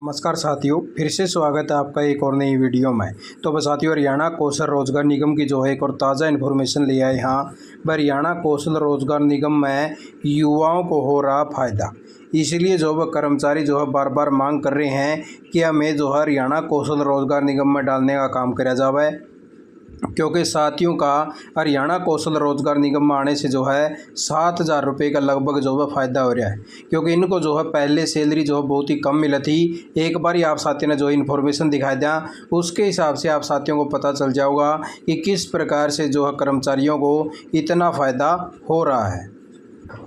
नमस्कार साथियों, फिर से स्वागत है आपका एक और नई वीडियो में। तो बस साथियों, हरियाणा कौशल रोजगार निगम की जो है एक और ताज़ा इन्फॉर्मेशन लिया है। यहाँ हरियाणा कौशल रोजगार निगम में युवाओं को हो रहा फ़ायदा, इसलिए जो वह कर्मचारी जो है बार बार मांग कर रहे हैं कि हमें जो है हरियाणा कौशल रोजगार निगम में डालने का काम किया जाए, क्योंकि साथियों का हरियाणा कौशल रोजगार निगम में आने से जो है 7,000 रुपये का लगभग जो है फ़ायदा हो रहा है। क्योंकि इनको जो है पहले सैलरी जो है बहुत ही कम मिली थी। एक बार ही आप साथियों ने जो इन्फॉर्मेशन दिखाई दिया, उसके हिसाब से आप साथियों को पता चल जाएगा कि किस प्रकार से जो है कर्मचारियों को इतना फ़ायदा हो रहा है।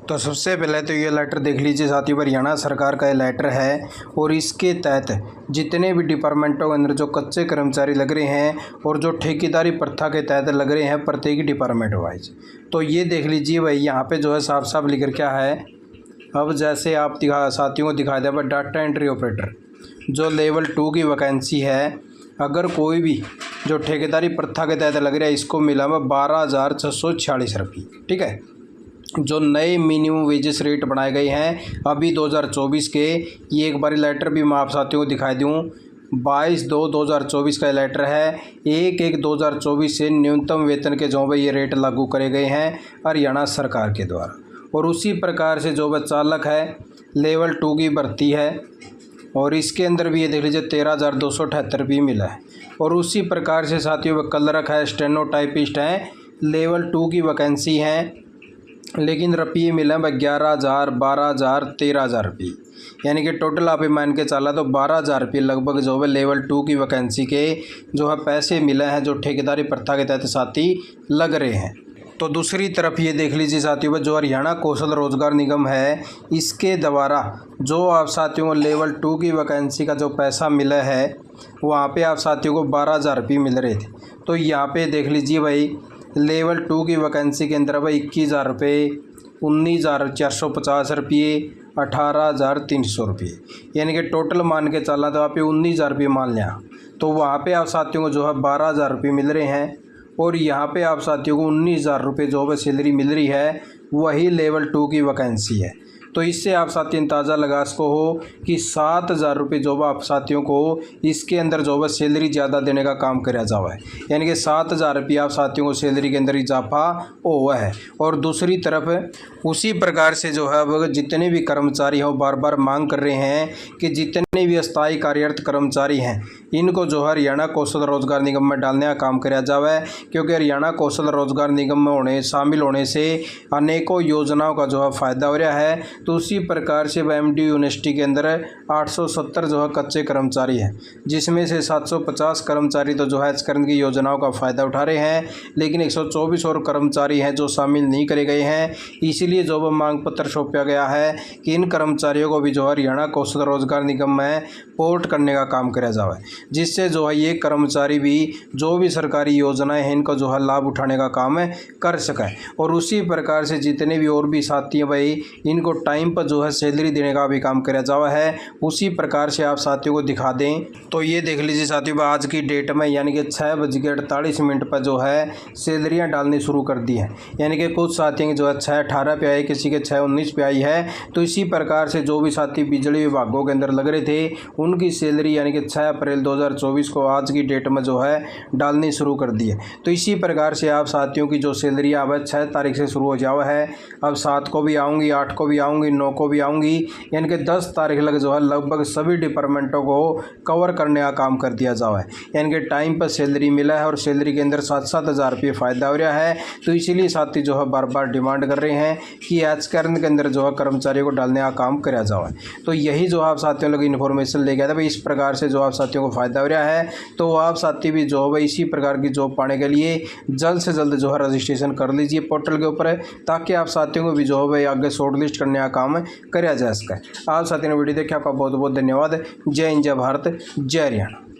तो सबसे पहले तो ये लेटर देख लीजिए साथियों, हरियाणा सरकार का ये लेटर है और इसके तहत जितने भी डिपार्टमेंटों के अंदर जो कच्चे कर्मचारी लग रहे हैं और जो ठेकेदारी प्रथा के तहत लग रहे हैं प्रत्येक डिपार्टमेंट वाइज, तो ये देख लीजिए भाई, यहाँ पे जो है साफ साफ लिख क्या है। अब जैसे आप साथियों को दिखा दें, डाटा एंट्री ऑपरेटर जो लेवल 2 की वैकेंसी है, अगर कोई भी जो ठेकेदारी प्रथा के तहत लग रहा है, इसको मिला हुआ 12,646 रुपये। ठीक है, जो नए मिनिमम वेजेस रेट बनाए गए हैं अभी 2024 के, ये एक बार लेटर भी मैं आप साथियों को दिखाई दूँ। 22/2/2024 का लेटर है। 1/1/2024 से न्यूनतम वेतन के जो है ये रेट लागू करे गए हैं हरियाणा सरकार के द्वारा। और उसी प्रकार से जो है चालक है लेवल 2 की भर्ती है, और इसके अंदर भी ये देख लीजिए 13,278 रुपये मिला है। और उसी प्रकार से साथियों वह क्लर्क है, स्टेनोटाइपिस्ट हैं, लेवल 2 की वैकेंसी है, लेकिन रुपये मिले भाई 11,000, 12,000, 13,000 रुपये, यानी कि टोटल आप मान के चला तो 12,000 रुपये लगभग जो है लेवल 2 की वैकेंसी के जो है पैसे मिले हैं, जो ठेकेदारी प्रथा के तहत साथी लग रहे हैं। तो दूसरी तरफ ये देख लीजिए साथियों, जो हरियाणा कौशल रोजगार निगम है, इसके द्वारा जो आप साथियों को लेवल 2 की वैकेंसी का जो पैसा मिला है, वहाँ पे आप साथियों को 12,000 रुपये मिल रहे थे। तो यहाँ पे देख लीजिए भाई, लेवल 2 की वैकेंसी के अंदर भाई 21,000 रुपये, 19,450 रुपये, 18,300 रुपये, यानी कि टोटल मान के चला तो आप 19,000 रुपये मान लिया। तो वहाँ पे आप साथियों को जो है 12,000 रुपये मिल रहे हैं, और यहाँ पे आप साथियों को 19,000 रुपये जो है सैलरी मिल रही है, वही लेवल 2 की वैकेंसी है। तो इससे आप साथी अंदाज़ा लगा सको हो कि 7,000 रुपये जो आप साथियों को इसके अंदर जो है सैलरी ज़्यादा देने का काम किया जावा है, यानी कि 7,000 रुपये आप साथियों को सैलरी के अंदर इजाफा हुआ है। और दूसरी तरफ उसी प्रकार से जो है अब जितने भी कर्मचारी हो बार बार मांग कर रहे हैं कि जितने भी अस्थायी कार्यरत कर्मचारी हैं, इनको जो है हरियाणा कौशल रोजगार निगम में डालने का काम किया जाए, क्योंकि हरियाणा कौशल रोजगार निगम में शामिल होने से अनेकों योजनाओं का जो है फ़ायदा हो रहा है। तो उसी प्रकार से एमडी यूनिवर्सिटी के अंदर 870 जो है कच्चे कर्मचारी हैं, जिसमें से 750 कर्मचारी तो जो है इस की योजनाओं का फ़ायदा उठा रहे हैं, लेकिन 124 और कर्मचारी हैं जो शामिल नहीं करे गए हैं। इसीलिए जो मांग पत्र सौंपा गया है कि इन कर्मचारियों को भी जो है हरियाणा कौशल रोजगार निगम में पोर्ट करने का काम किया जाए, जिससे जो है ये कर्मचारी भी जो भी सरकारी योजनाएं हैं इनको जो है लाभ उठाने का काम कर सकें। और उसी प्रकार से जितने भी और भी साथी हैं भाई, इनको टाइम पर जो है सैलरी देने का भी काम किया जावा है। उसी प्रकार से आप साथियों को दिखा दें तो ये देख लीजिए साथियों, आज की डेट में यानी कि 6:48 पर जो है सैलरियां डालनी शुरू कर दी हैं, यानी कि कुछ साथियों की जो है 6:18 पे आई, किसी के 6:19 पे आई है। तो इसी प्रकार से जो भी साथी बिजली विभागों के अंदर लग रहे थे, उनकी सैलरी यानी कि 6 अप्रैल 2024 को आज की डेट में जो है डालनी शुरू कर दी है। तो इसी प्रकार से आप साथियों की जो सैलरी अब 6 तारीख से शुरू हो जावा है, अब 7 को भी आऊँगी, 8 को भी आऊँगी, 9 को भी आऊँगी, यानी कि 10 तारीख लग जो है लगभग सभी डिपार्टमेंटों को कवर करने का काम कर दिया जाए, यानी कि टाइम पर सैलरी मिला है और सैलरी के अंदर 7,000 रुपये फ़ायदा हो रहा है। तो इसीलिए साथी जो है बार बार डिमांड कर रहे हैं कि एचकर्न के अंदर जो है कर्मचारियों को डालने का काम किया जाए। तो यही जो आप साथियों लोग इन्फॉर्मेशन ले गया था भाई, इस प्रकार से जो आप साथियों को फ़ायदा हो रहा है। तो आप साथी भी जॉब है इसी प्रकार की जॉब पाने के लिए जल्द से जल्द जो है रजिस्ट्रेशन कर लीजिए पोर्टल के ऊपर, ताकि आप साथियों को भी जॉब है आगे शॉर्ट लिस्ट करने का काम करा जा सके। आप साथियों ने वीडियो देखा, आपका बहुत बहुत धन्यवाद। जय हिंद, जय भारत, जय हरियाणा।